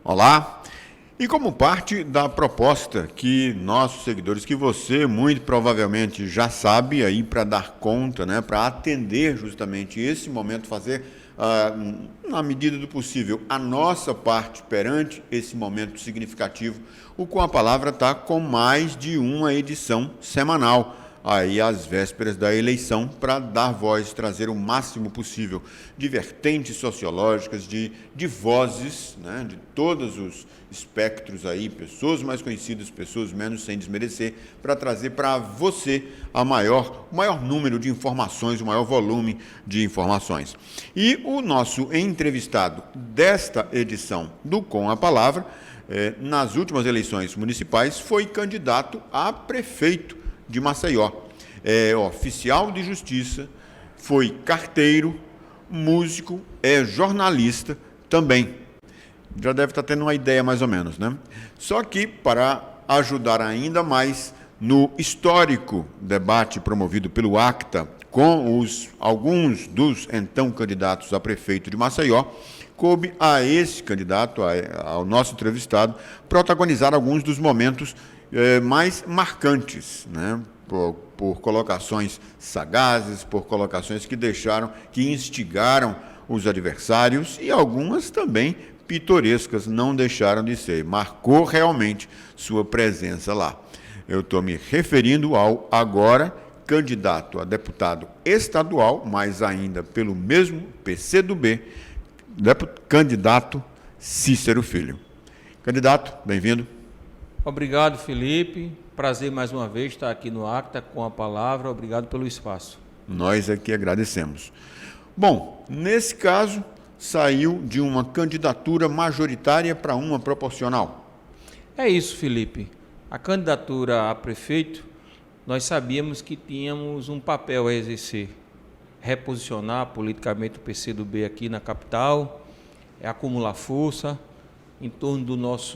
Olá! E como parte da proposta que nossos seguidores, que você muito provavelmente já sabe aí para dar conta, né, para atender justamente esse momento, fazer na medida do possível a nossa parte perante esse momento significativo, o Com a Palavra está com mais de uma edição semanal, aí às vésperas da eleição, para dar voz, trazer o máximo possível de vertentes sociológicas, de vozes, né, de todos os espectros aí, pessoas mais conhecidas, pessoas menos, sem desmerecer, para trazer para você o maior número de informações, o maior volume de informações. E o nosso entrevistado desta edição do Com a Palavra, nas últimas eleições municipais, foi candidato a prefeito de Maceió. É oficial de justiça, foi carteiro, músico, é jornalista também. Já deve estar tendo uma ideia mais ou menos, né? Só que, para ajudar ainda mais no histórico debate promovido pelo ACTA com alguns dos então candidatos a prefeito de Maceió, coube a esse candidato, ao nosso entrevistado, protagonizar alguns dos momentos mais marcantes, né? Por colocações sagazes, por colocações que instigaram os adversários e algumas também pitorescas, não deixaram de ser. Marcou realmente sua presença lá. Eu estou me referindo ao agora candidato a deputado estadual, mas ainda pelo mesmo PCdoB, candidato Cícero Filho. Candidato, bem-vindo. Obrigado, Felipe. Prazer mais uma vez estar aqui no ACTA com a palavra. Obrigado pelo espaço. Nós aqui agradecemos. Bom, nesse caso, saiu de uma candidatura majoritária para uma proporcional. É isso, Felipe. A candidatura a prefeito, nós sabíamos que tínhamos um papel a exercer. Reposicionar politicamente o PCdoB aqui na capital, acumular força. Em torno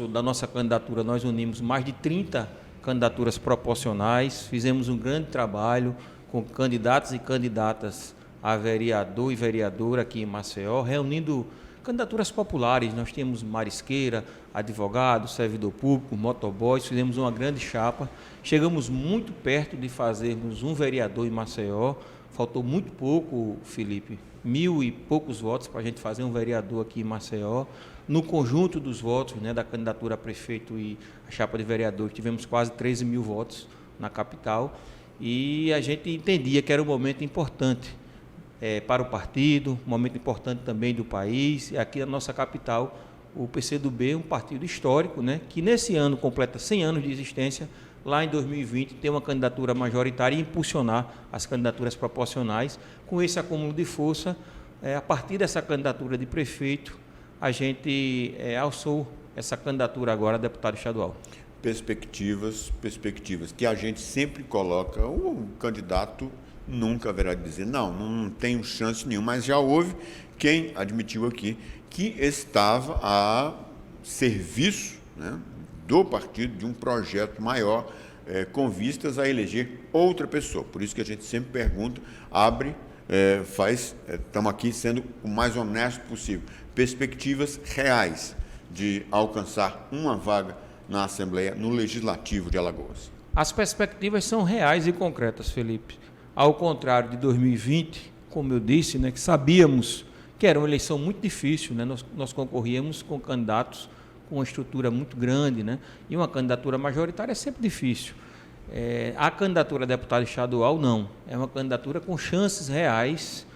da nossa candidatura, nós unimos mais de 30 candidaturas proporcionais, fizemos um grande trabalho com candidatos e candidatas a vereador e vereadora aqui em Maceió, reunindo candidaturas populares. Nós temos marisqueira, advogado, servidor público, motoboys, fizemos uma grande chapa, chegamos muito perto de fazermos um vereador em Maceió, faltou muito pouco, Felipe, 1.000 e poucos votos para a gente fazer um vereador aqui em Maceió. No conjunto dos votos, né, da candidatura a prefeito e a chapa de vereador, tivemos quase 13 mil votos na capital e a gente entendia que era um momento importante para o partido, um momento importante também do país. E aqui na nossa capital, o PCdoB é um partido histórico, né, que nesse ano completa 100 anos de existência. Lá em 2020 tem uma candidatura majoritária e impulsionar as candidaturas proporcionais. Com esse acúmulo de força, a partir dessa candidatura de prefeito, a gente alçou essa candidatura agora a deputado estadual. Perspectivas, que a gente sempre coloca. O candidato nunca haverá de dizer, não tenho chance nenhuma, mas já houve quem admitiu aqui que estava a serviço, né, do partido, de um projeto maior, com vistas a eleger outra pessoa. Por isso que a gente sempre pergunta, estamos aqui sendo o mais honesto possível. Perspectivas reais de alcançar uma vaga na Assembleia, no Legislativo de Alagoas. As perspectivas são reais e concretas, Felipe. Ao contrário de 2020, como eu disse, né, que sabíamos que era uma eleição muito difícil, né, nós concorríamos com candidatos com uma estrutura muito grande, né, e uma candidatura majoritária é sempre difícil. A candidatura a deputado estadual, não. É uma candidatura com chances reais,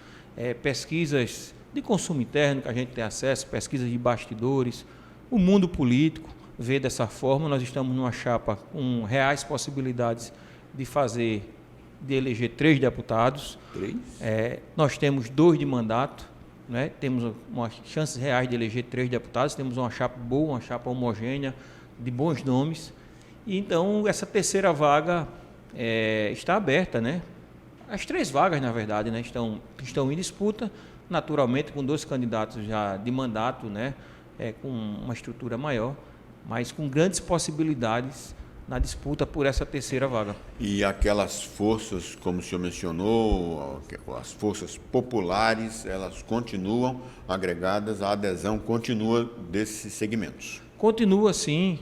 pesquisas de consumo interno que a gente tem acesso, pesquisas de bastidores, o mundo político vê dessa forma. Nós estamos numa chapa com reais possibilidades de eleger 3 deputados. 3? Nós temos 2 de mandato, né? Temos umas chances reais de eleger 3 deputados, temos uma chapa boa, uma chapa homogênea, de bons nomes. E então, essa terceira vaga está aberta, né? As 3 vagas, na verdade, né, estão em disputa, naturalmente com 2 candidatos já de mandato, né, com uma estrutura maior, mas com grandes possibilidades na disputa por essa terceira vaga. E aquelas forças, como o senhor mencionou, as forças populares, elas continuam agregadas, a adesão continua desses segmentos? Continua sim,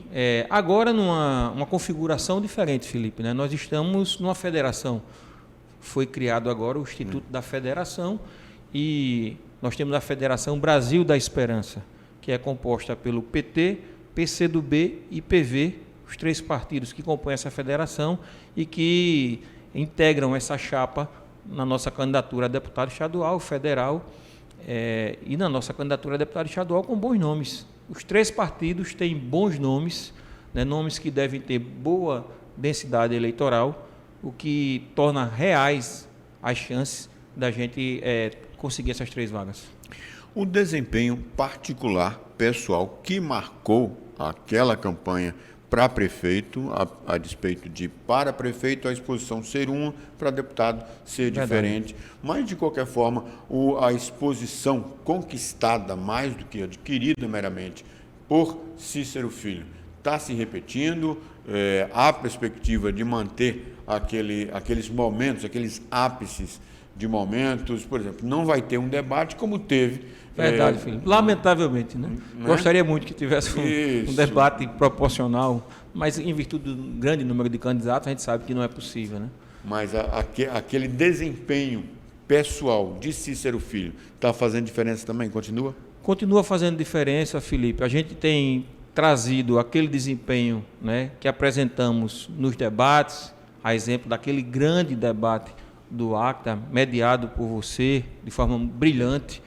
agora numa configuração diferente, Felipe, né? Nós estamos numa federação, foi criado agora o Instituto da Federação e nós temos a Federação Brasil da Esperança, que é composta pelo PT, PCdoB e PV, os 3 partidos que compõem essa federação e que integram essa chapa na nossa candidatura a deputado estadual, federal e na nossa candidatura a deputado estadual com bons nomes. Os 3 partidos têm bons nomes, né, nomes que devem ter boa densidade eleitoral, o que torna reais as chances da gente conseguir essas 3 vagas. O desempenho particular, pessoal, que marcou aquela campanha para prefeito, a despeito de para prefeito a exposição ser uma, para deputado ser diferente, mas de qualquer forma a exposição conquistada mais do que adquirida meramente por Cícero Filho está se repetindo, há perspectiva de manter aqueles momentos, aqueles ápices de momentos, por exemplo, não vai ter um debate como teve. Verdade, Felipe. Lamentavelmente, né? Gostaria muito que tivesse um debate proporcional, mas em virtude do grande número de candidatos, a gente sabe que não é possível, né? Mas aquele desempenho pessoal de Cícero Filho está fazendo diferença também? Continua? Continua fazendo diferença, Felipe. A gente tem trazido aquele desempenho, né, que apresentamos nos debates, a exemplo daquele grande debate do ACTA, mediado por você, de forma brilhante,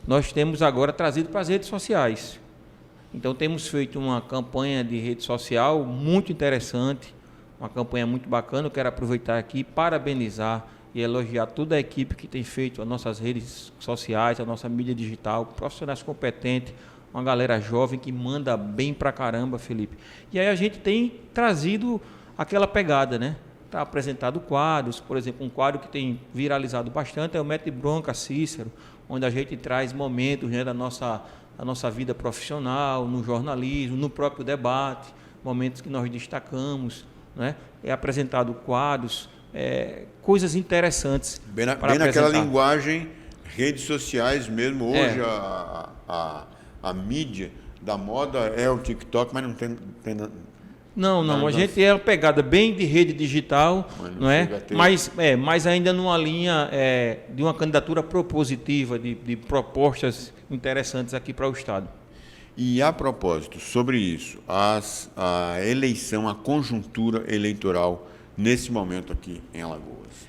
nós temos agora trazido para as redes sociais. Então, temos feito uma campanha de rede social muito interessante, uma campanha muito bacana. Eu quero aproveitar aqui e parabenizar e elogiar toda a equipe que tem feito as nossas redes sociais, a nossa mídia digital, profissionais competentes, uma galera jovem que manda bem pra caramba, Felipe. E aí a gente tem trazido aquela pegada, né? Está apresentado quadros, por exemplo, um quadro que tem viralizado bastante é o Mete Bronca Cícero, onde a gente traz momentos, né, da nossa vida profissional, no jornalismo, no próprio debate, momentos que nós destacamos, né? É apresentado quadros, coisas interessantes. Bem naquela linguagem, redes sociais mesmo, hoje a mídia da moda é o TikTok, mas não tem Não, a gente é uma pegada bem de rede digital, não é? Mas ainda numa linha de uma candidatura propositiva, de propostas interessantes aqui para o Estado. E a propósito, sobre isso, a eleição, a conjuntura eleitoral nesse momento aqui em Alagoas?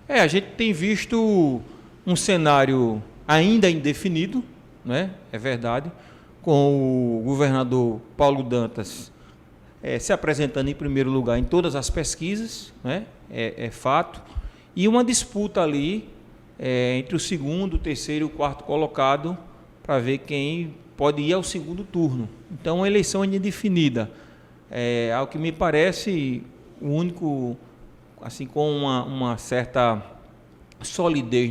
A gente tem visto um cenário ainda indefinido, né? É verdade, com o governador Paulo Dantas se apresentando em primeiro lugar em todas as pesquisas, né? É fato, e uma disputa ali entre o segundo, o terceiro e o quarto colocado para ver quem pode ir ao segundo turno. Então, a eleição ainda definida. Ao que me parece, o único, assim, com uma certa solidez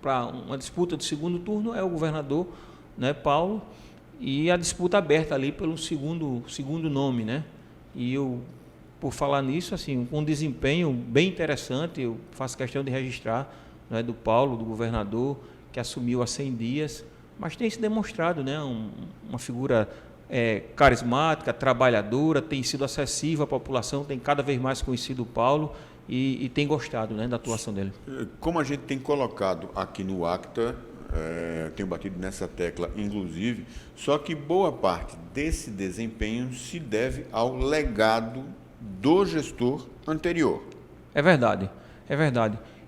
para uma disputa do segundo turno é o governador, né, Paulo, e a disputa aberta ali pelo segundo nome, né? E eu, por falar nisso, assim, com um desempenho bem interessante, eu faço questão de registrar, né, do Paulo, do governador, que assumiu há 100 dias, mas tem se demonstrado, né, uma figura carismática, trabalhadora, tem sido acessível à população, tem cada vez mais conhecido o Paulo e tem gostado, né, da atuação dele. Como a gente tem colocado aqui no ACTA, tenho batido nessa tecla, inclusive, só que boa parte desse desempenho se deve ao legado do gestor anterior. É verdade.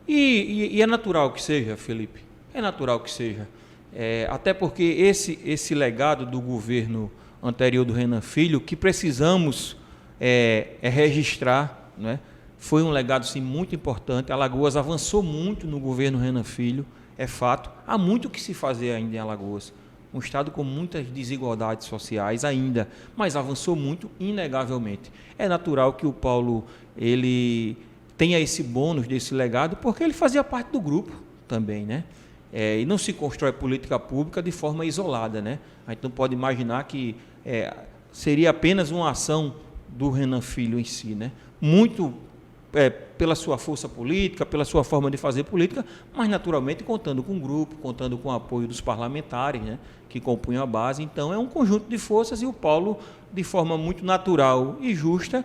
E é natural que seja, Felipe, é natural que seja. Até porque esse legado do governo anterior do Renan Filho, que precisamos registrar, né? Foi um legado, sim, muito importante. Alagoas avançou muito no governo Renan Filho, é fato. Há muito o que se fazer ainda em Alagoas. Um estado com muitas desigualdades sociais ainda, mas avançou muito, inegavelmente. É natural que o Paulo ele tenha esse bônus desse legado, porque ele fazia parte do grupo também, né? E não se constrói política pública de forma isolada, né? A gente não pode imaginar que seria apenas uma ação do Renan Filho em si, né? Muito pela sua força política, pela sua forma de fazer política, mas naturalmente contando com o grupo, contando com o apoio dos parlamentares, né, que compunham a base. Então é um conjunto de forças e o Paulo, de forma muito natural e justa,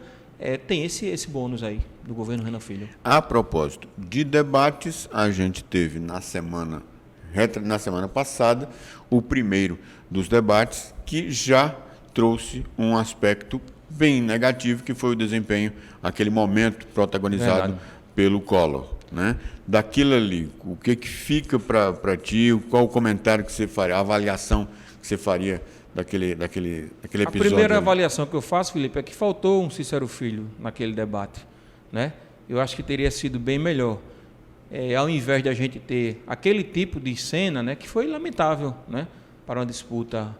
tem esse bônus aí do governo Renan Filho. A propósito de debates, a gente teve na semana passada o primeiro dos debates que já trouxe um aspecto bem negativo, que foi o desempenho, aquele momento protagonizado pelo Collor, né? Daquilo ali, o que fica para ti, qual o comentário que você faria, a avaliação que você faria daquele episódio? A primeira avaliação que eu faço, Felipe, é que faltou um Cícero Filho naquele debate, né? Eu acho que teria sido bem melhor, ao invés de a gente ter aquele tipo de cena, né, que foi lamentável, né, para uma disputa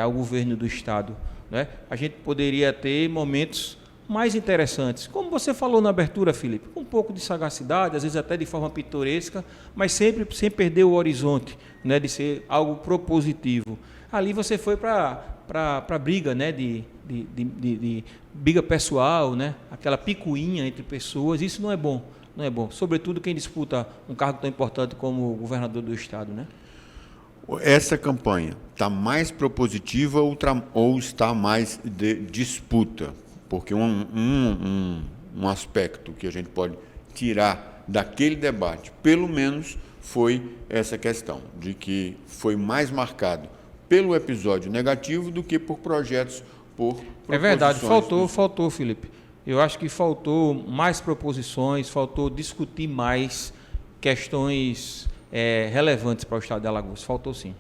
ao governo do Estado, né? A gente poderia ter momentos mais interessantes, como você falou na abertura, Felipe, com um pouco de sagacidade, às vezes até de forma pitoresca, mas sempre sem perder o horizonte, né, de ser algo propositivo. Ali você foi para briga, né, de briga pessoal, né, aquela picuinha entre pessoas. Isso não é bom, não é bom. Sobretudo quem disputa um cargo tão importante como o governador do Estado, né? Essa campanha está mais propositiva ou está mais de disputa? Porque um aspecto que a gente pode tirar daquele debate, pelo menos, foi essa questão de que foi mais marcado pelo episódio negativo do que por projetos, por proposições. É verdade, faltou, Felipe. Eu acho que faltou mais proposições, faltou discutir mais questões relevantes para o Estado de Alagoas. Faltou sim.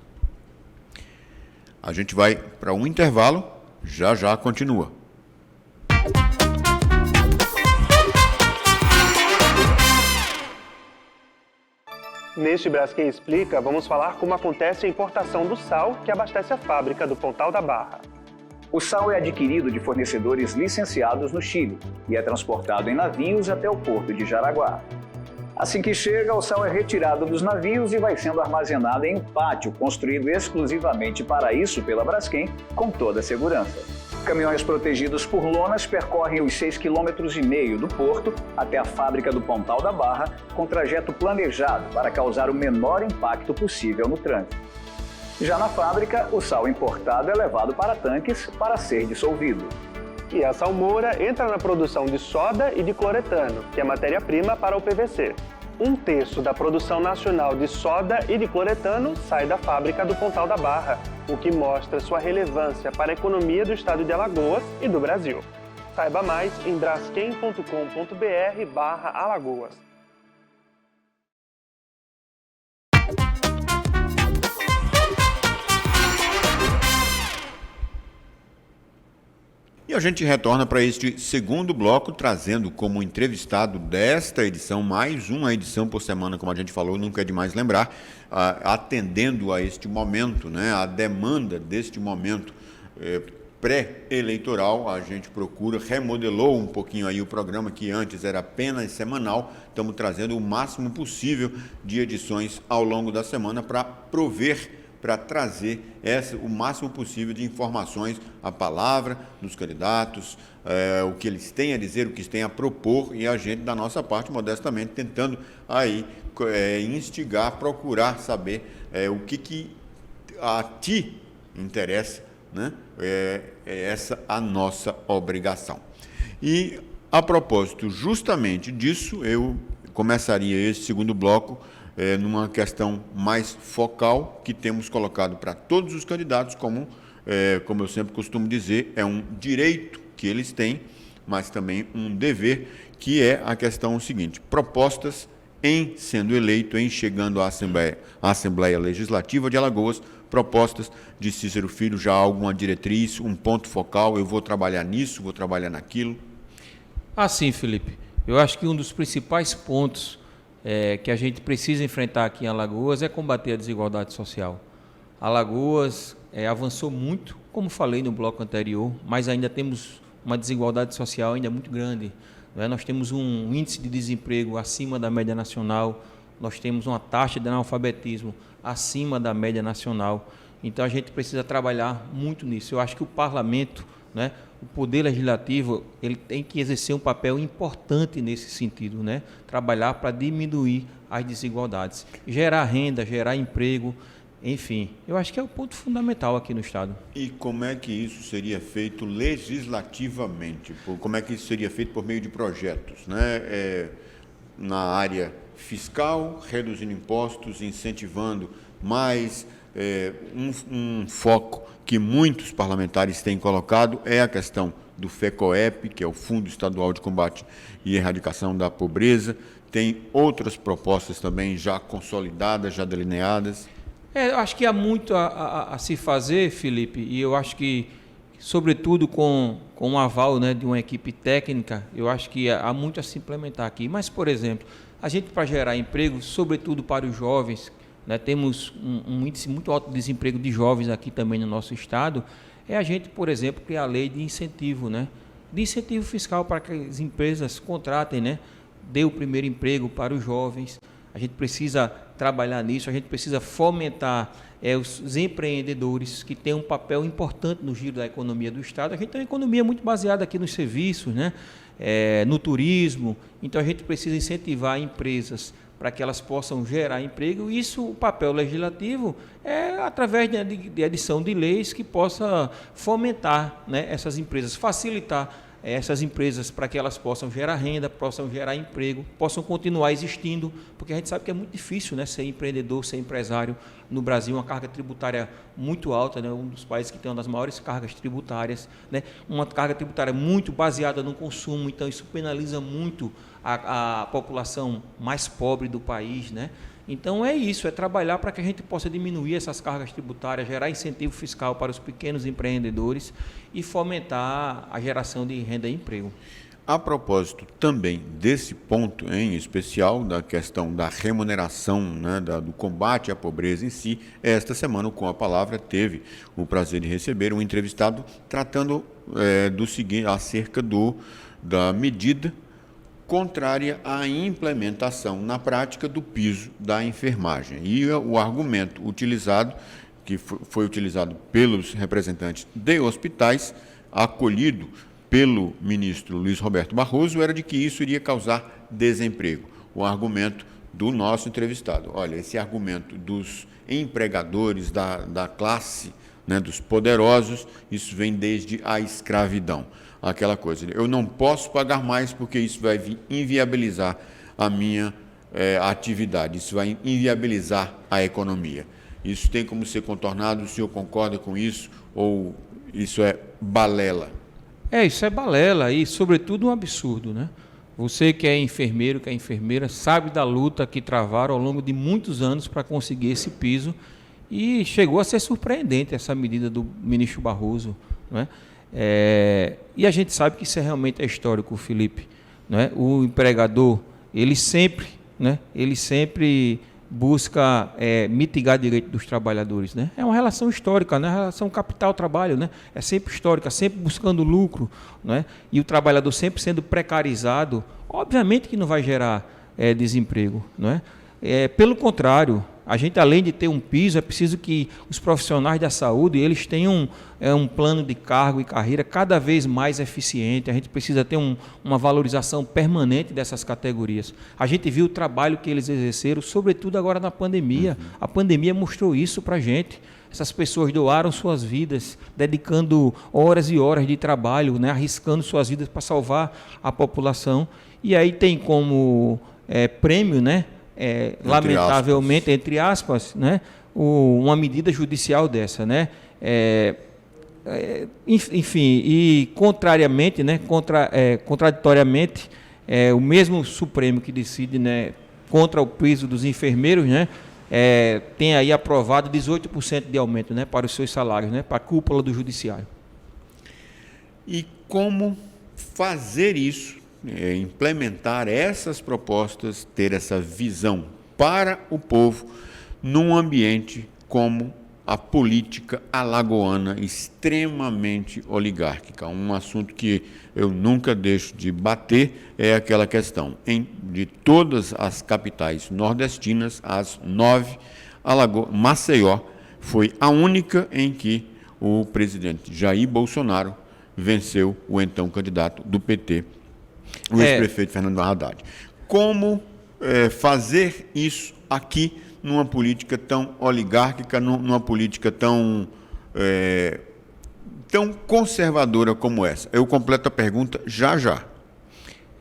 A gente vai para um intervalo, já continua. Neste Braskem Explica, vamos falar como acontece a importação do sal que abastece a fábrica do Pontal da Barra. O sal é adquirido de fornecedores licenciados no Chile e é transportado em navios até o porto de Jaraguá. Assim que chega, o sal é retirado dos navios e vai sendo armazenado em um pátio construído exclusivamente para isso pela Braskem, com toda a segurança. Caminhões protegidos por lonas percorrem os 6,5 km do porto até a fábrica do Pontal da Barra, com trajeto planejado para causar o menor impacto possível no trânsito. Já na fábrica, o sal importado é levado para tanques para ser dissolvido. E a salmoura entra na produção de soda e de cloretano, que é matéria-prima para o PVC. 1/3 da produção nacional de soda e de cloretano sai da fábrica do Pontal da Barra, o que mostra sua relevância para a economia do estado de Alagoas e do Brasil. Saiba mais em braskem.com.br/Alagoas. E a gente retorna para este segundo bloco, trazendo como entrevistado desta edição, mais uma edição por semana, como a gente falou, nunca é demais lembrar, atendendo a este momento, né, a demanda deste momento pré-eleitoral. A gente remodelou um pouquinho aí o programa, que antes era apenas semanal. Estamos trazendo o máximo possível de edições ao longo da semana para trazer o máximo possível de informações, a palavra dos candidatos, o que eles têm a dizer, o que eles têm a propor, e a gente, da nossa parte, modestamente, tentando aí instigar, procurar saber o que a ti interessa, né? É essa a nossa obrigação. E, a propósito justamente disso, eu começaria esse segundo bloco numa questão mais focal, que temos colocado para todos os candidatos como eu sempre costumo dizer, é um direito que eles têm, mas também um dever, que é a questão seguinte: propostas em sendo eleito, em chegando à Assembleia Legislativa de Alagoas, propostas de Cícero Filho, já há alguma diretriz, um ponto focal, eu vou trabalhar nisso, vou trabalhar naquilo? Sim, Felipe, eu acho que um dos principais pontos que a gente precisa enfrentar aqui em Alagoas é combater a desigualdade social. Alagoas avançou muito, como falei no bloco anterior, mas ainda temos uma desigualdade social ainda muito grande, né? Nós temos um índice de desemprego acima da média nacional, nós temos uma taxa de analfabetismo acima da média nacional. Então a gente precisa trabalhar muito nisso. Eu acho que o parlamento, né? O Poder Legislativo ele tem que exercer um papel importante nesse sentido, né? Trabalhar para diminuir as desigualdades, gerar renda, gerar emprego, enfim. Eu acho que é o ponto fundamental aqui no Estado. E como é que isso seria feito legislativamente? Como é que isso seria feito por meio de projetos, né? Na área fiscal, reduzindo impostos, incentivando mais. Um foco que muitos parlamentares têm colocado é a questão do FECOEP, que é o Fundo Estadual de Combate e Erradicação da Pobreza. Tem outras propostas também já consolidadas, já delineadas. Eu acho que há muito a se fazer, Felipe, e eu acho que, sobretudo com o aval, né, de uma equipe técnica, eu acho que há muito a se implementar aqui. Mas, por exemplo, a gente, para gerar emprego, sobretudo para os jovens, né, temos um índice muito alto de desemprego de jovens aqui também no nosso estado, é a gente, por exemplo, criar a lei de incentivo, né, de incentivo fiscal para que as empresas contratem, né, dê o primeiro emprego para os jovens. A gente precisa trabalhar nisso, a gente precisa fomentar os empreendedores que têm um papel importante no giro da economia do Estado. A gente tem uma economia muito baseada aqui nos serviços, né, no turismo, então a gente precisa incentivar empresas para que elas possam gerar emprego. Isso, o papel legislativo é através de edição de leis que possa fomentar, né, essas empresas, facilitar essas empresas para que elas possam gerar renda, possam gerar emprego, possam continuar existindo, porque a gente sabe que é muito difícil, né, ser empreendedor, ser empresário no Brasil, uma carga tributária muito alta, né, um dos países que tem uma das maiores cargas tributárias, né, uma carga tributária muito baseada no consumo, então isso penaliza muito a população mais pobre do país, né? Então é isso, é trabalhar para que a gente possa diminuir essas cargas tributárias, gerar incentivo fiscal para os pequenos empreendedores e fomentar a geração de renda e emprego. A propósito também desse ponto em especial, da questão da remuneração, né, do combate à pobreza em si, esta semana, Com a Palavra, teve o prazer de receber um entrevistado tratando do seguinte, acerca da medida contrária à implementação na prática do piso da enfermagem. E o argumento utilizado, que foi utilizado pelos representantes de hospitais, acolhido pelo ministro Luiz Roberto Barroso, era de que isso iria causar desemprego. O argumento do nosso entrevistado. Olha, esse argumento dos empregadores da classe, né, dos poderosos, isso vem desde a escravidão. Aquela coisa, eu não posso pagar mais porque isso vai inviabilizar a minha atividade, isso vai inviabilizar a economia. Isso tem como ser contornado, o senhor concorda com isso ou isso é balela? Isso é balela e, sobretudo, um absurdo, né? Você que é enfermeiro, que é enfermeira, sabe da luta que travaram ao longo de muitos anos para conseguir esse piso e chegou a ser surpreendente essa medida do ministro Barroso, né? E a gente sabe que isso realmente é histórico, Felipe, né? O empregador, ele sempre busca mitigar direito dos trabalhadores, né? É uma relação histórica, né? A relação capital-trabalho, né? É sempre histórica, sempre buscando lucro, né? E o trabalhador sempre sendo precarizado, obviamente que não vai gerar desemprego, né? Pelo contrário, a gente, além de ter um piso, é preciso que os profissionais da saúde eles tenham um plano de cargo e carreira cada vez mais eficiente. A gente precisa ter uma valorização permanente dessas categorias. A gente viu o trabalho que eles exerceram, sobretudo agora na pandemia. A pandemia mostrou isso para a gente. Essas pessoas doaram suas vidas, dedicando horas e horas de trabalho, né, arriscando suas vidas para salvar a população. E aí tem como prêmio, né, lamentavelmente, entre aspas, né, uma medida judicial dessa, né? Enfim, e contrariamente, né, contraditoriamente, o mesmo Supremo que decide, né, contra o piso dos enfermeiros, né, tem aí aprovado 18% de aumento, né, para os seus salários, né, para a cúpula do judiciário. E como fazer isso? Implementar essas propostas, ter essa visão para o povo num ambiente como a política alagoana extremamente oligárquica. Um assunto que eu nunca deixo de bater é aquela questão. De todas as capitais nordestinas, as 9, Maceió foi a única em que o presidente Jair Bolsonaro venceu o então candidato do PT, o ex-prefeito Fernando Haddad. Como fazer isso aqui numa política tão oligárquica, numa política tão conservadora como essa? Eu completo a pergunta já.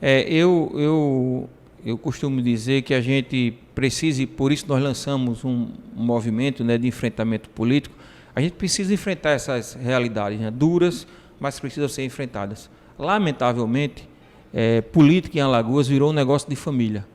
Eu costumo dizer que a gente precisa, e por isso nós lançamos um movimento, né, de enfrentamento político. A gente precisa enfrentar essas realidades, né, duras, mas precisam ser enfrentadas. Lamentavelmente, política em Alagoas virou um negócio de família.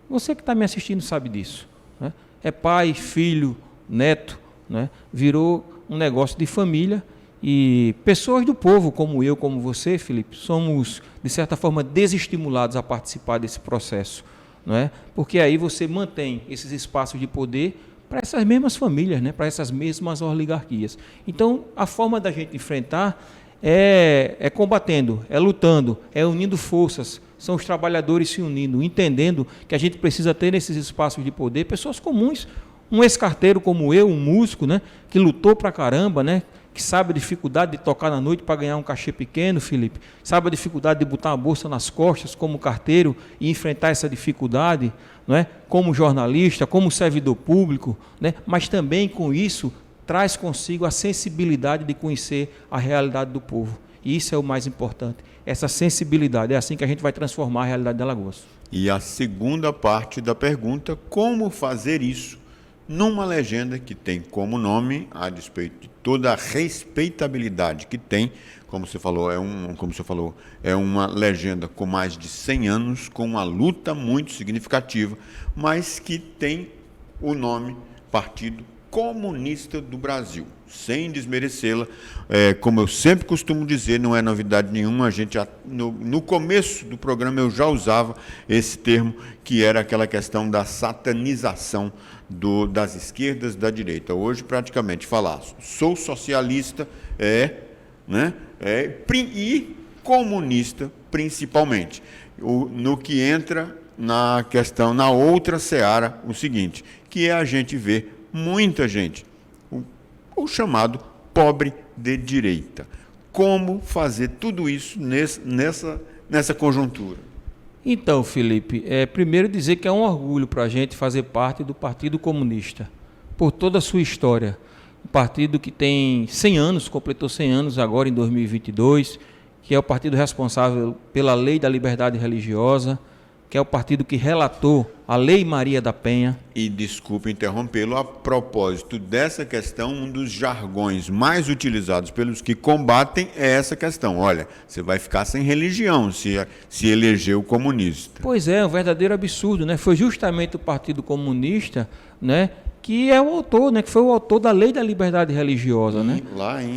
Você que está me assistindo sabe disso, né? É pai, filho, neto, né? Virou um negócio de família. E pessoas do povo, como eu, como você, Felipe, somos, de certa forma, desestimulados a participar desse processo, não é? Porque aí você mantém esses espaços de poder para essas mesmas famílias, né? Para essas mesmas oligarquias. Então, a forma da gente enfrentar é combatendo, é lutando, é unindo forças, são os trabalhadores se unindo, entendendo que a gente precisa ter nesses espaços de poder pessoas comuns, um ex-carteiro como eu, um músico, né? Que lutou pra caramba, né? Que sabe a dificuldade de tocar na noite para ganhar um cachê pequeno, Felipe, sabe a dificuldade de botar uma bolsa nas costas como carteiro e enfrentar essa dificuldade, não é? Como jornalista, como servidor público, né? Mas também com isso traz consigo a sensibilidade de conhecer a realidade do povo. E isso é o mais importante, essa sensibilidade. É assim que a gente vai transformar a realidade de Alagoas. E a segunda parte da pergunta, como fazer isso numa legenda que tem como nome, a despeito de toda a respeitabilidade que tem, como você falou, é uma legenda com mais de 100 anos, com uma luta muito significativa, mas que tem o nome Partido Comunista do Brasil, sem desmerecê-la. Como eu sempre costumo dizer, não é novidade nenhuma, a gente no começo do programa eu já usava esse termo, que era aquela questão da satanização das esquerdas, da direita. Hoje, praticamente, falar sou socialista e comunista, principalmente. No que entra na questão, na outra seara, o seguinte, que é a gente ver muita gente, o chamado pobre de direita. Como fazer tudo isso nessa conjuntura? Então, Felipe, primeiro dizer que é um orgulho para a gente fazer parte do Partido Comunista, por toda a sua história. Um partido que tem 100 anos, completou 100 anos agora em 2022, que é o partido responsável pela Lei da Liberdade Religiosa, que é o partido que relatou a Lei Maria da Penha. E, desculpe interrompê-lo, a propósito dessa questão, um dos jargões mais utilizados pelos que combatem é essa questão. Olha, você vai ficar sem religião se eleger o comunista. Pois é, um verdadeiro absurdo, né? Foi justamente o Partido Comunista, né, que é o autor, né, que foi o autor da Lei da Liberdade Religiosa, né?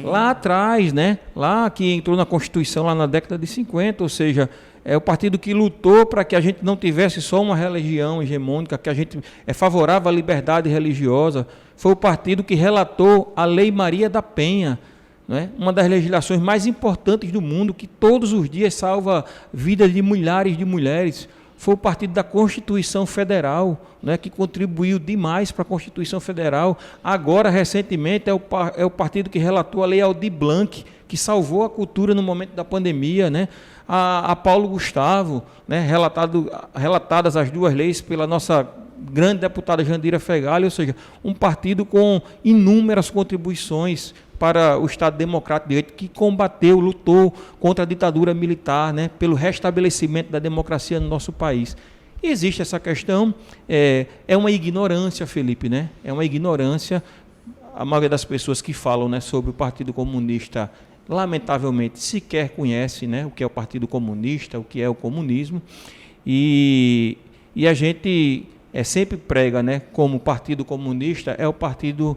Lá atrás, né? Lá que entrou na Constituição lá na década de 50, ou seja, é o partido que lutou para que a gente não tivesse só uma religião hegemônica, que a gente é favorável à liberdade religiosa. Foi o partido que relatou a Lei Maria da Penha, né? Uma das legislações mais importantes do mundo, que todos os dias salva vidas de milhares de mulheres. Foi o partido da Constituição Federal, né, que contribuiu demais para a Constituição Federal. Agora, recentemente, é o partido que relatou a Lei Aldir Blanc, que salvou a cultura no momento da pandemia, né? A Paulo Gustavo, né, relatadas as duas leis pela nossa grande deputada Jandira Fegali, ou seja, um partido com inúmeras contribuições para o Estado Democrático de Direito, que combateu, lutou contra a ditadura militar, né, pelo restabelecimento da democracia no nosso país. E existe essa questão, é uma ignorância, Felipe, né? É uma ignorância. A maioria das pessoas que falam, né, sobre o Partido Comunista, lamentavelmente, sequer conhece, né, o que é o Partido Comunista, o que é o comunismo, e a gente sempre prega, né, como o Partido Comunista é o partido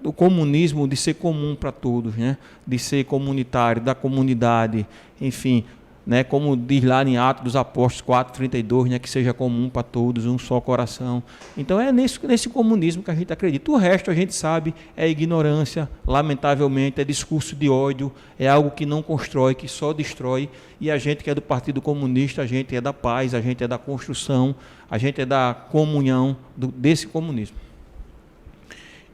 do comunismo, de ser comum para todos, né, de ser comunitário, da comunidade, enfim, né, como diz lá em Atos dos Apóstolos 4:32, né, que seja comum para todos, um só coração. Então é nesse comunismo que a gente acredita. O resto a gente sabe é ignorância, lamentavelmente, é discurso de ódio, é algo que não constrói, que só destrói. E a gente que é do Partido Comunista, a gente é da paz, a gente é da construção, a gente é da comunhão desse comunismo.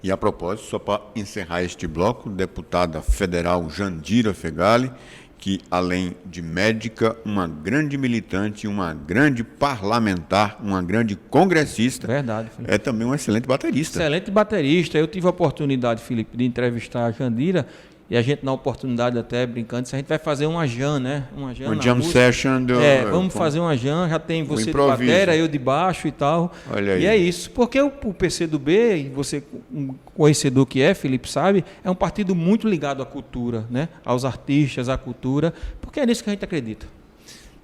E a propósito, só para encerrar este bloco, deputada federal Jandira Fegali, que além de médica, uma grande militante, uma grande parlamentar, uma grande congressista, Verdade, Felipe. é também um excelente baterista. Excelente baterista. Eu tive a oportunidade, Felipe, de entrevistar a Jandira, e a gente, na oportunidade, até brincando, a gente vai fazer uma jam, né? Uma jam, Um jam session vamos fazer uma jam, já tem você de improviso. batera, eu de baixo e tal. Olha aí. E é isso. Porque o PCdoB, e você, um conhecedor que é, Felipe, sabe, é um partido muito ligado à cultura, né? Aos artistas, à cultura, porque é nisso que a gente acredita.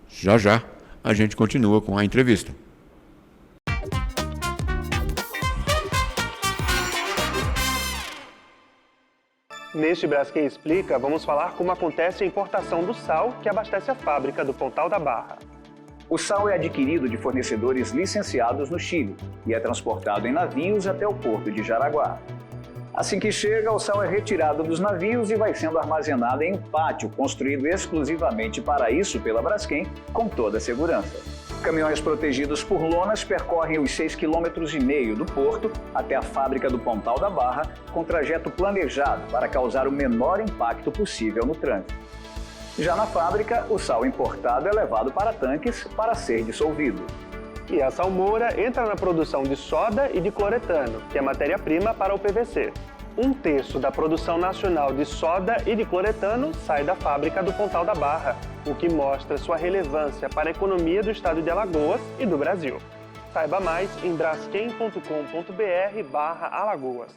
Já já a gente continua com a entrevista. Neste Braskem Explica, vamos falar como acontece a importação do sal que abastece a fábrica do Pontal da Barra. O sal é adquirido de fornecedores licenciados no Chile e é transportado em navios até o porto de Jaraguá. Assim que chega, o sal é retirado dos navios e vai sendo armazenado em um pátio construído exclusivamente para isso pela Braskem, com toda a segurança. Caminhões protegidos por lonas percorrem os 6,5 km do porto até a fábrica do Pontal da Barra, com trajeto planejado para causar o menor impacto possível no trânsito. Já na fábrica, o sal importado é levado para tanques para ser dissolvido. E a salmoura entra na produção de soda e de cloretano, que é matéria-prima para o PVC. 1/3 da produção nacional de soda e de cloretano sai da fábrica do Pontal da Barra, o que mostra sua relevância para a economia do estado de Alagoas e do Brasil. Saiba mais em braskem.com.br/Alagoas.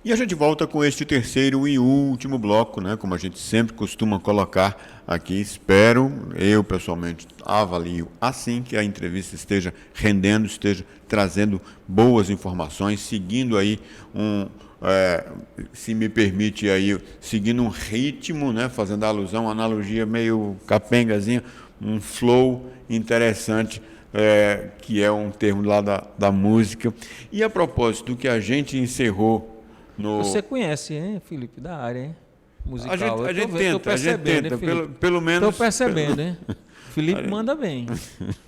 E a gente volta com este terceiro e último bloco, né? Como a gente sempre costuma colocar aqui. Espero, eu pessoalmente avalio assim que a entrevista esteja rendendo, esteja trazendo boas informações, seguindo aí se me permite aí, seguindo um ritmo, né? Fazendo alusão, uma analogia meio capengazinha, um flow interessante, que é um termo lá da música. E a propósito do que a gente encerrou Você conhece, hein, Felipe, da área, hein? Musical. A gente tenta, pelo menos. Estou percebendo, hein? Felipe manda bem.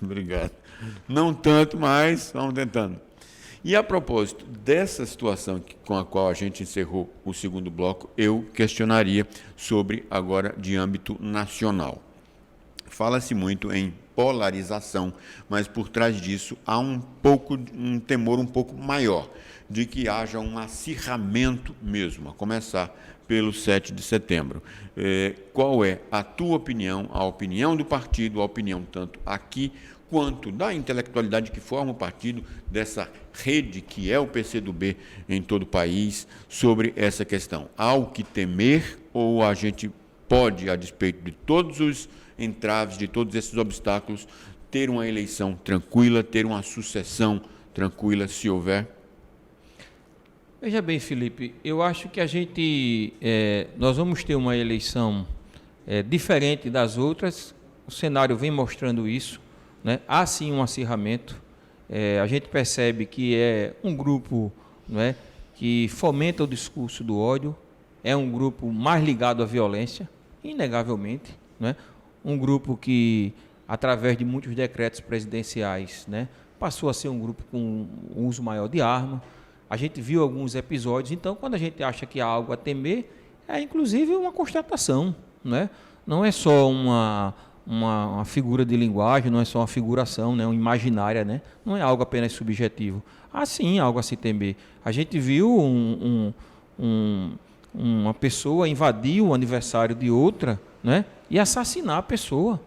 Obrigado. Não tanto, mas vamos tentando. E a propósito dessa situação com a qual a gente encerrou o segundo bloco, eu questionaria sobre agora de âmbito nacional. Fala-se muito em polarização, mas por trás disso há um temor um pouco maior de que haja um acirramento mesmo, a começar pelo 7 de setembro. Qual é a tua opinião, a opinião do partido, a opinião tanto aqui quanto da intelectualidade que forma o partido, dessa rede que é o PCdoB em todo o país, sobre essa questão? Há o que temer ou a gente pode, a despeito de todos os entraves, de todos esses obstáculos, ter uma eleição tranquila, ter uma sucessão tranquila, se houver? Veja bem, Felipe, eu acho que nós vamos ter uma eleição diferente das outras. O cenário vem mostrando isso, né? Há sim um acirramento. A gente percebe que é um grupo, né, que fomenta o discurso do ódio, é um grupo mais ligado à violência, inegavelmente, né? Um grupo que, através de muitos decretos presidenciais, né, passou a ser um grupo com um uso maior de arma. A gente viu alguns episódios, então, quando a gente acha que há algo a temer, é inclusive uma constatação, né? Não é só uma figura de linguagem, não é só uma figuração, né, uma imaginária, né? Não é algo apenas subjetivo. Há sim algo a se temer. A gente viu uma pessoa invadir o aniversário de outra, né, e assassinar a pessoa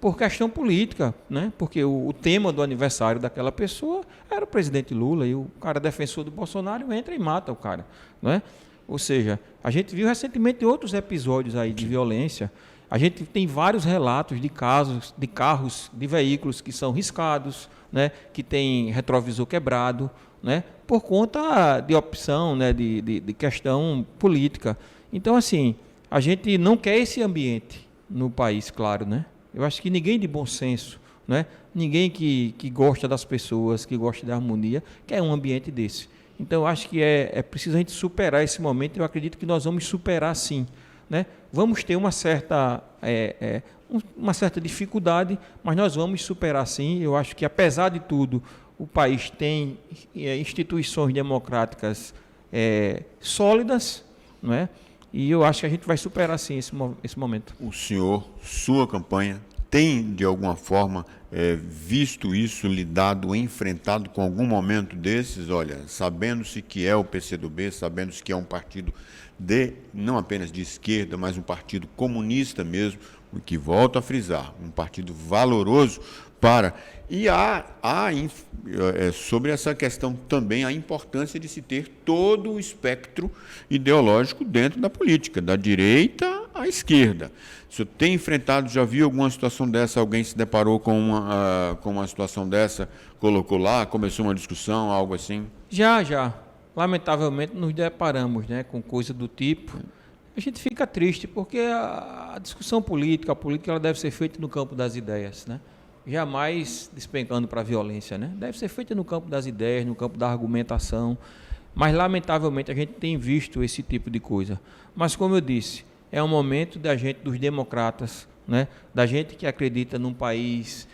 por questão política, né? Porque o tema do aniversário daquela pessoa era o presidente Lula, e o cara defensor do Bolsonaro entra e mata o cara, né? Ou seja, a gente viu recentemente outros episódios aí de violência. A gente tem vários relatos de casos de carros, de veículos que são riscados, né? Que tem retrovisor quebrado, né? Por conta de opção, né? de questão política. Então, assim, a gente não quer esse ambiente no país, claro, né? Eu acho que ninguém de bom senso, né? Ninguém que gosta das pessoas, que gosta da harmonia, quer um ambiente desse. Então, eu acho que é preciso a gente superar esse momento. Eu acredito que nós vamos superar, sim, né? Vamos ter uma certa uma certa dificuldade, mas nós vamos superar sim. Eu acho que, apesar de tudo, o país tem instituições democráticas sólidas, não é? E eu acho que a gente vai superar sim esse momento. O senhor, sua campanha, tem de alguma forma visto isso, lidado, enfrentado com algum momento desses? Olha, sabendo-se que é o PCdoB, sabendo-se que é um partido não apenas de esquerda, mas um partido comunista mesmo, o que volto a frisar, um partido valoroso E sobre essa questão também a importância de se ter todo o espectro ideológico dentro da política, da direita à esquerda. O senhor tem enfrentado, já viu alguma situação dessa, alguém se deparou com uma situação dessa, colocou lá, começou uma discussão, algo assim? Já. Lamentavelmente nos deparamos, né, com coisa do tipo. A gente fica triste, porque a discussão política, ela deve ser feita no campo das ideias, né? Jamais despencando para a violência, né? Deve ser feita no campo das ideias, no campo da argumentação, mas lamentavelmente a gente tem visto esse tipo de coisa. Mas como eu disse, é um momento da gente, dos democratas, né? Da gente que acredita num país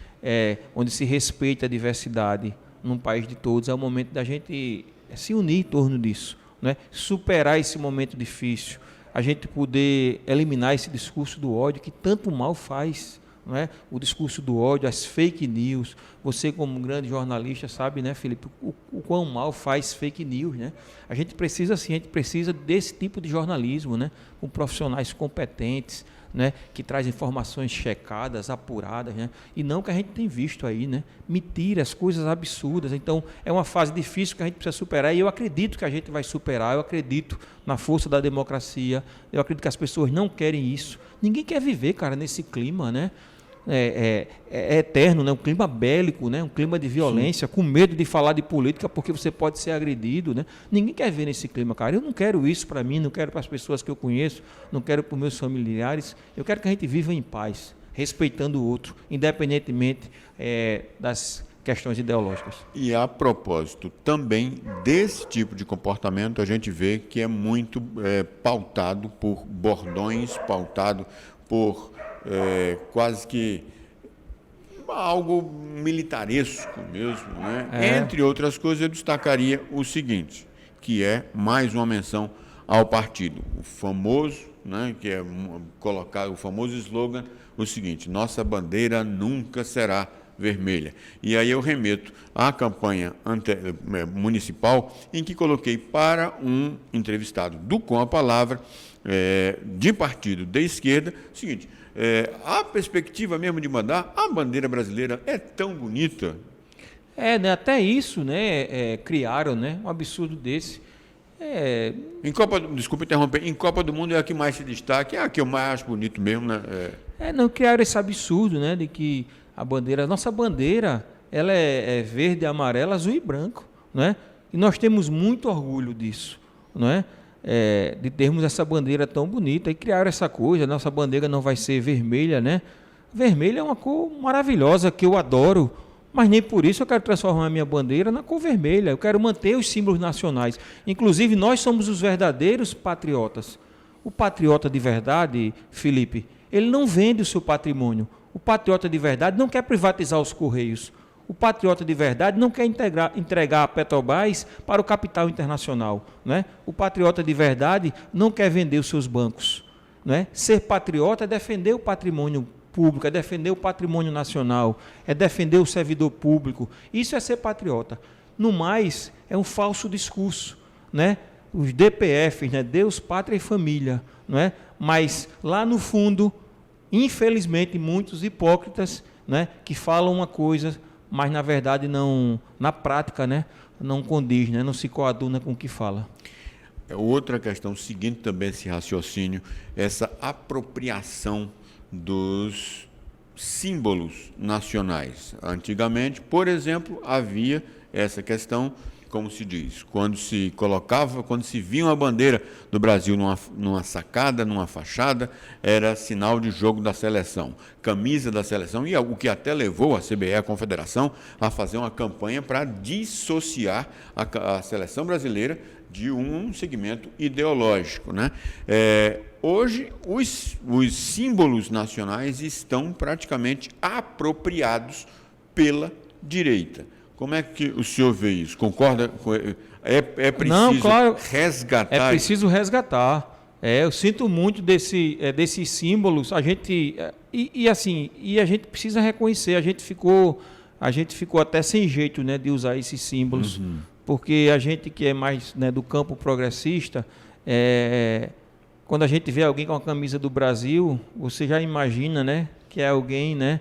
onde se respeita a diversidade, num país de todos, é o momento da gente se unir em torno disso, né? Superar esse momento difícil, a gente poder eliminar esse discurso do ódio que tanto mal faz, não é? O discurso do ódio, as fake news. Você, como um grande jornalista, sabe, né, Felipe, o quão mal faz fake news, né? A gente precisa desse tipo de jornalismo, né, com profissionais competentes, né, que traz informações checadas, apuradas, né, e não que a gente tem visto aí, né, mentiras, coisas absurdas. Então, é uma fase difícil que a gente precisa superar, e eu acredito que a gente vai superar. Eu acredito na força da democracia, eu acredito que as pessoas não querem isso. Ninguém quer viver, cara, nesse clima, né? É eterno, né? Um clima bélico, né? Um clima de violência, com medo de falar de política porque você pode ser agredido, né? Ninguém quer ver nesse clima, cara. Eu não quero isso para mim, não quero para as pessoas que eu conheço, não quero para os meus familiares. Eu quero que a gente viva em paz, respeitando o outro, independentemente das questões ideológicas. E a propósito também desse tipo de comportamento, a gente vê que é muito pautado por bordões, pautado por quase que algo militaresco mesmo, né? Entre outras coisas, eu destacaria o seguinte, que é mais uma menção ao partido, o famoso, né, que é colocado o famoso slogan, o seguinte: nossa bandeira nunca será vermelha. E aí eu remeto à campanha municipal, em que coloquei para um entrevistado do Com a Palavra, de partido de esquerda, o seguinte: a perspectiva mesmo de mandar, a bandeira brasileira é tão bonita. Né, até isso, né, criaram, né, um absurdo desse. Desculpa interromper, em Copa do Mundo é a que mais se destaca, é a que eu mais acho bonito mesmo, né? Não, criaram esse absurdo, né, de que nossa bandeira, ela é verde, amarela, azul e branco, né? E nós temos muito orgulho disso, não é? De termos essa bandeira tão bonita, e criaram essa coisa, nossa bandeira não vai ser vermelha, né? Vermelha é uma cor maravilhosa, que eu adoro, mas nem por isso eu quero transformar a minha bandeira na cor vermelha. Eu quero manter os símbolos nacionais. Inclusive, nós somos os verdadeiros patriotas. O patriota de verdade, Felipe, ele não vende o seu patrimônio. O patriota de verdade não quer privatizar os Correios. O patriota de verdade não quer entregar a Petrobras para o capital internacional, né? O patriota de verdade não quer vender os seus bancos, né? Ser patriota é defender o patrimônio público, é defender o patrimônio nacional, é defender o servidor público. Isso é ser patriota. No mais, é um falso discurso, né? Os DPFs, né? Deus, Pátria e Família, né? Mas lá no fundo, infelizmente, muitos hipócritas, né, que falam uma coisa, mas na verdade não, na prática, né, não condiz, né, não se coaduna com o que fala. Outra questão, seguindo também esse raciocínio, essa apropriação dos símbolos nacionais. Antigamente, por exemplo, havia essa questão como se diz, quando se via uma bandeira do Brasil numa sacada, numa fachada, era sinal de jogo da seleção, camisa da seleção, e o que até levou a CBE, a Confederação, a fazer uma campanha para dissociar a seleção brasileira de um segmento ideológico, né? Hoje, os símbolos nacionais estão praticamente apropriados pela direita. Como é que o senhor vê isso? Concorda? É preciso Não, claro, resgatar? É preciso resgatar. Eu sinto muito desses símbolos. A gente a gente precisa reconhecer. A gente ficou até sem jeito, né, de usar esses símbolos, porque a gente que é mais, né, do campo progressista, quando a gente vê alguém com a camisa do Brasil, você já imagina, né, que é alguém, né,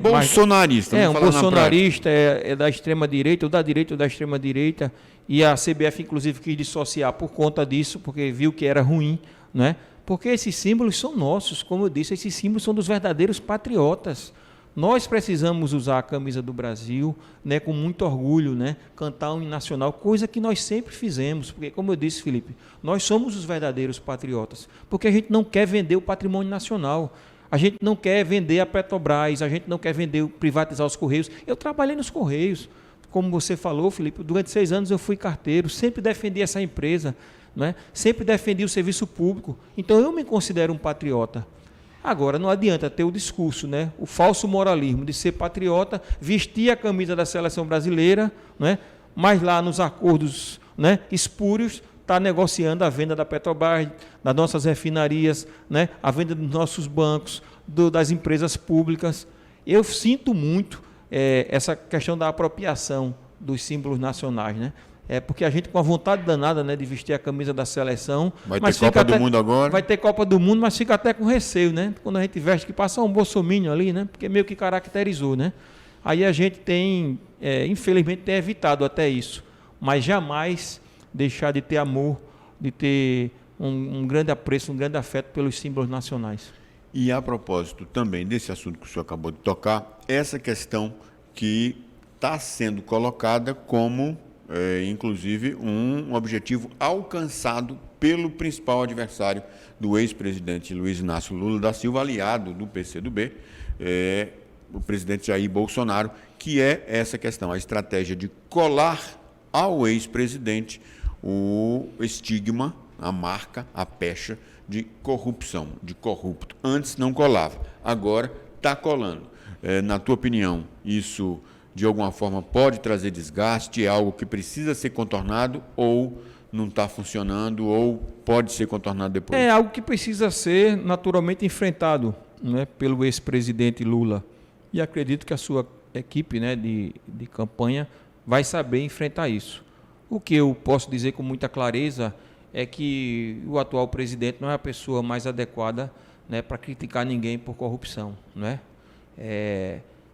bolsonarista. Um bolsonarista, é da extrema-direita, ou da direita ou da extrema-direita, e a CBF, inclusive, quis dissociar por conta disso, porque viu que era ruim, né? Porque esses símbolos são nossos, como eu disse, esses símbolos são dos verdadeiros patriotas. Nós precisamos usar a camisa do Brasil, né, com muito orgulho, né, cantar um hino nacional, coisa que nós sempre fizemos, porque, como eu disse, Felipe, nós somos os verdadeiros patriotas, porque a gente não quer vender o patrimônio nacional. A gente não quer vender a Petrobras, a gente não quer privatizar os Correios. Eu trabalhei nos Correios, como você falou, Felipe, durante 6 anos eu fui carteiro, sempre defendi essa empresa, né? Sempre defendi o serviço público. Então eu me considero um patriota. Agora, não adianta ter o discurso, né? O falso moralismo de ser patriota, vestir a camisa da seleção brasileira, né? Mas lá nos acordos, né, espúrios, está negociando a venda da Petrobras, das nossas refinarias, né, a venda dos nossos bancos, das empresas públicas. Eu sinto muito essa questão da apropriação dos símbolos nacionais, né? Porque a gente, com a vontade danada, né, de vestir a camisa da seleção... Vai ter Copa do Mundo agora? Vai ter Copa do Mundo, mas fica até com receio, né? Quando a gente veste, que passa um bolsominion ali, né? Porque meio que caracterizou, né? Aí a gente tem, infelizmente, tem evitado até isso, mas jamais deixar de ter amor, de ter um grande apreço, um grande afeto pelos símbolos nacionais. E a propósito também desse assunto que o senhor acabou de tocar, essa questão que está sendo colocada como, inclusive, um objetivo alcançado pelo principal adversário do ex-presidente Luiz Inácio Lula da Silva, aliado do PCdoB, o presidente Jair Bolsonaro, que é essa questão, a estratégia de colar ao ex-presidente o estigma, a marca, a pecha de corrupção, de corrupto. Antes não colava, agora está colando. Na tua opinião, isso de alguma forma pode trazer desgaste, é algo que precisa ser contornado ou não está funcionando ou pode ser contornado depois? É algo que precisa ser naturalmente enfrentado, né, pelo ex-presidente Lula. E acredito que a sua equipe, né, de campanha vai saber enfrentar isso. O que eu posso dizer com muita clareza é que o atual presidente não é a pessoa mais adequada, né, para criticar ninguém por corrupção, né?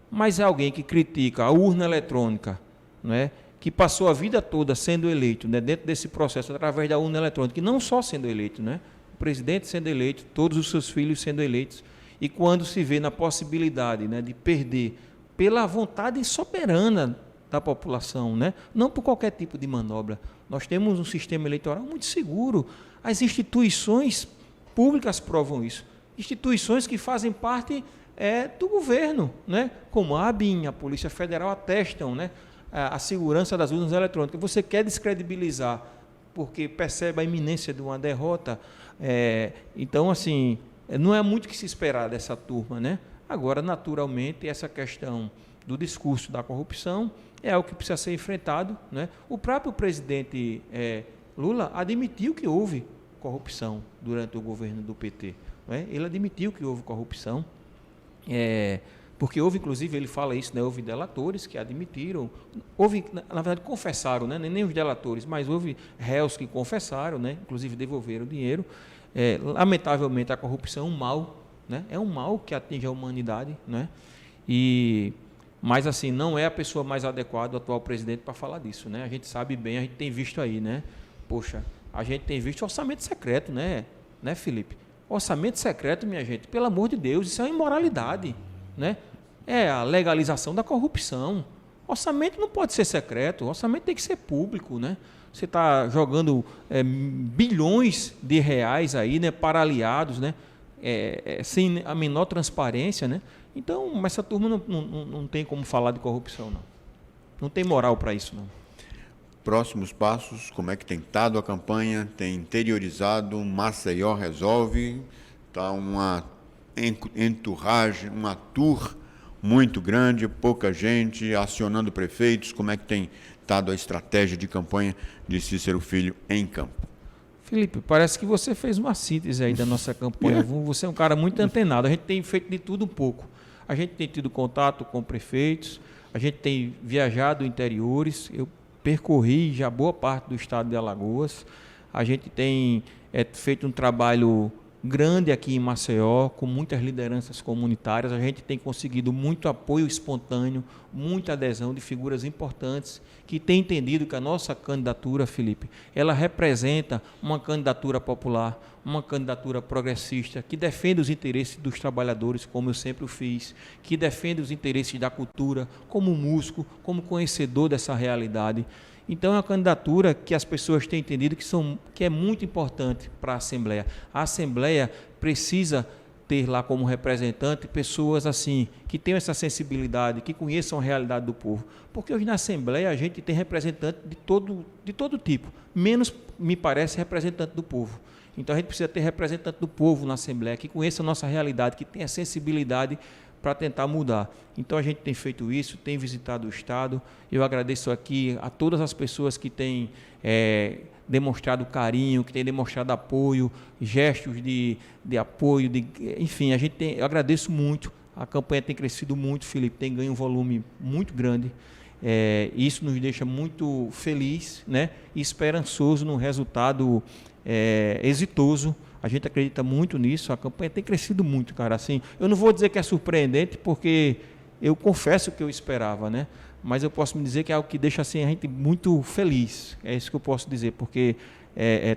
Mas é alguém que critica a urna eletrônica, né, que passou a vida toda sendo eleito, né, dentro desse processo, através da urna eletrônica, e não só sendo eleito, né, o presidente sendo eleito, todos os seus filhos sendo eleitos, e quando se vê na possibilidade, né, de perder pela vontade soberana da população, né? Não por qualquer tipo de manobra. Nós temos um sistema eleitoral muito seguro. As instituições públicas provam isso. Instituições que fazem parte do governo, né? Como a ABIN, a Polícia Federal, atestam, né, a segurança das urnas eletrônicas. Você quer descredibilizar porque percebe a iminência de uma derrota. Então, assim, não é muito que se esperar dessa turma, né? Agora, naturalmente, essa questão do discurso da corrupção é algo que precisa ser enfrentado, né? O próprio presidente Lula admitiu que houve corrupção durante o governo do PT, né? Ele admitiu que houve corrupção, porque houve, inclusive, ele fala isso, né? Houve delatores que admitiram, houve, na verdade, confessaram, né? Nem os delatores, mas houve réus que confessaram, né? Inclusive devolveram o dinheiro. Lamentavelmente, a corrupção é um mal, né? É um mal que atinge a humanidade, né? Mas, assim, não é a pessoa mais adequada, o atual presidente, para falar disso, né? A gente sabe bem, a gente tem visto aí, né? Poxa, a gente tem visto orçamento secreto, né, Felipe? Orçamento secreto, minha gente, pelo amor de Deus, isso é uma imoralidade, né? É a legalização da corrupção. Orçamento não pode ser secreto, orçamento tem que ser público, né? Você está jogando bilhões de reais aí, né, para aliados, né, sem a menor transparência, né? Então, essa turma não tem como falar de corrupção, não. Não tem moral para isso, não. Próximos passos, como é que tem estado a campanha? Tem interiorizado, Maceió resolve, está uma entourage, uma tour muito grande, pouca gente, acionando prefeitos, como é que tem estado a estratégia de campanha de Cícero Filho em campo? Felipe, parece que você fez uma síntese aí da nossa campanha. Você é um cara muito antenado. A gente tem feito de tudo um pouco. A gente tem tido contato com prefeitos, a gente tem viajado interiores. Eu percorri já boa parte do estado de Alagoas. A gente tem feito um trabalho grande aqui em Maceió, com muitas lideranças comunitárias. A gente tem conseguido muito apoio espontâneo, muita adesão de figuras importantes que têm entendido que a nossa candidatura, Felipe, ela representa uma candidatura popular, uma candidatura progressista, que defende os interesses dos trabalhadores, como eu sempre o fiz, que defende os interesses da cultura, como músico, como conhecedor dessa realidade. Então, é uma candidatura que as pessoas têm entendido que é muito importante para a Assembleia. A Assembleia precisa ter lá como representante pessoas assim, que tenham essa sensibilidade, que conheçam a realidade do povo. Porque hoje na Assembleia a gente tem representante de todo tipo, menos, me parece, representante do povo. Então, a gente precisa ter representante do povo na Assembleia, que conheça a nossa realidade, que tenha sensibilidade para tentar mudar. Então, a gente tem feito isso, tem visitado o Estado. Eu agradeço aqui a todas as pessoas que têm demonstrado carinho, que têm demonstrado apoio, gestos de apoio, enfim, eu agradeço muito. A campanha tem crescido muito, Felipe, tem ganho um volume muito grande. Isso nos deixa muito feliz, né, e esperançoso no resultado exitoso. A gente acredita muito nisso, a campanha tem crescido muito, cara. Assim, eu não vou dizer que é surpreendente, porque eu confesso que eu esperava, né? Mas eu posso me dizer que é algo que deixa assim, a gente muito feliz. É isso que eu posso dizer, porque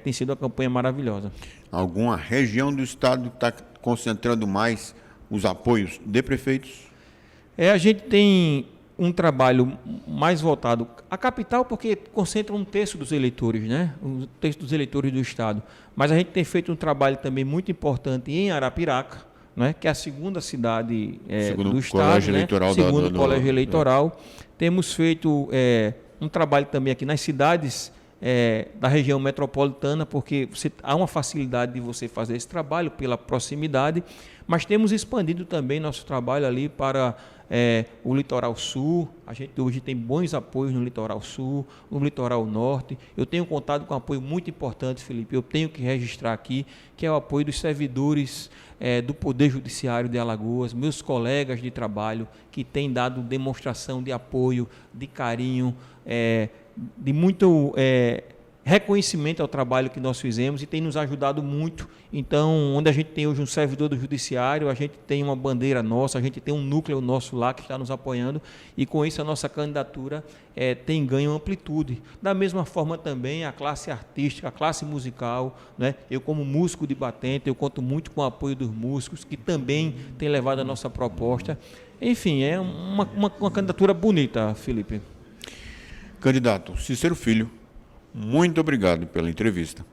tem sido uma campanha maravilhosa. Alguma região do estado está concentrando mais os apoios de prefeitos? A gente tem um trabalho mais voltado à capital, porque concentra um terço dos eleitores, né? Um terço dos eleitores do estado. Mas a gente tem feito um trabalho também muito importante em Arapiraca, né? Que é a segunda cidade do estado, segundo o colégio eleitoral. Temos feito um trabalho também aqui nas cidades da região metropolitana, porque há uma facilidade de você fazer esse trabalho pela proximidade, mas temos expandido também nosso trabalho ali para o Litoral Sul. A gente hoje tem bons apoios no Litoral Sul, no Litoral Norte. Eu tenho contado com um apoio muito importante, Felipe, eu tenho que registrar aqui, que é o apoio dos servidores do Poder Judiciário de Alagoas, meus colegas de trabalho, que têm dado demonstração de apoio, de carinho, de muito reconhecimento ao trabalho que nós fizemos e tem nos ajudado muito. Então, onde a gente tem hoje um servidor do Judiciário, a gente tem uma bandeira nossa, a gente tem um núcleo nosso lá que está nos apoiando e com isso a nossa candidatura tem ganho amplitude. Da mesma forma também a classe artística, a classe musical, né? Eu como músico de batente, eu conto muito com o apoio dos músicos que também têm levado a nossa proposta. Enfim, é uma candidatura bonita, Felipe. Candidato Cícero Filho, muito obrigado pela entrevista.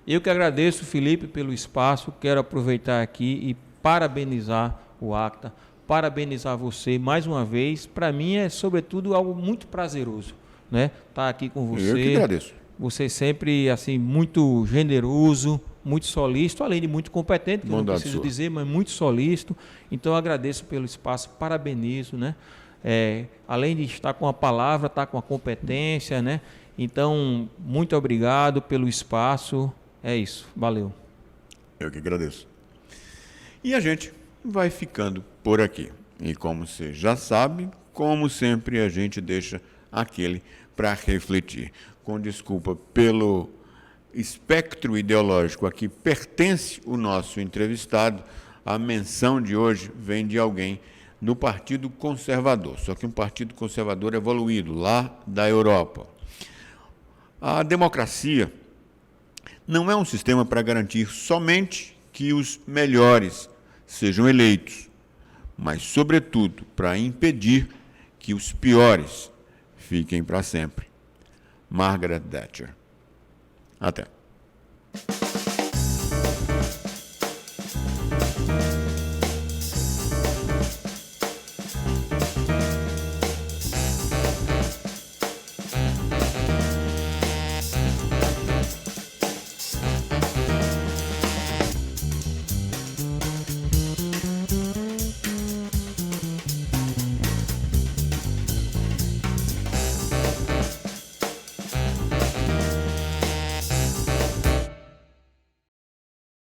Eu que agradeço, Felipe, pelo espaço. Quero aproveitar aqui e parabenizar o ACTA, parabenizar você mais uma vez. Para mim é, sobretudo, algo muito prazeroso, né? Estar aqui com você. Eu que agradeço. Você sempre assim muito generoso, muito solícito, além de muito competente, que eu não preciso dizer, mas muito solícito. Então, eu agradeço pelo espaço, parabenizo, né? Além de estar com a palavra, estar com a competência, né? Então, muito obrigado pelo espaço. É isso. Valeu. Eu que agradeço. E a gente vai ficando por aqui. E como você já sabe, como sempre, a gente deixa aquele para refletir. Com desculpa pelo espectro ideológico a que pertence o nosso entrevistado, a menção de hoje vem de alguém no Partido Conservador, só que um Partido Conservador evoluído, lá da Europa. A democracia não é um sistema para garantir somente que os melhores sejam eleitos, mas, sobretudo, para impedir que os piores fiquem para sempre. Margaret Thatcher. Até.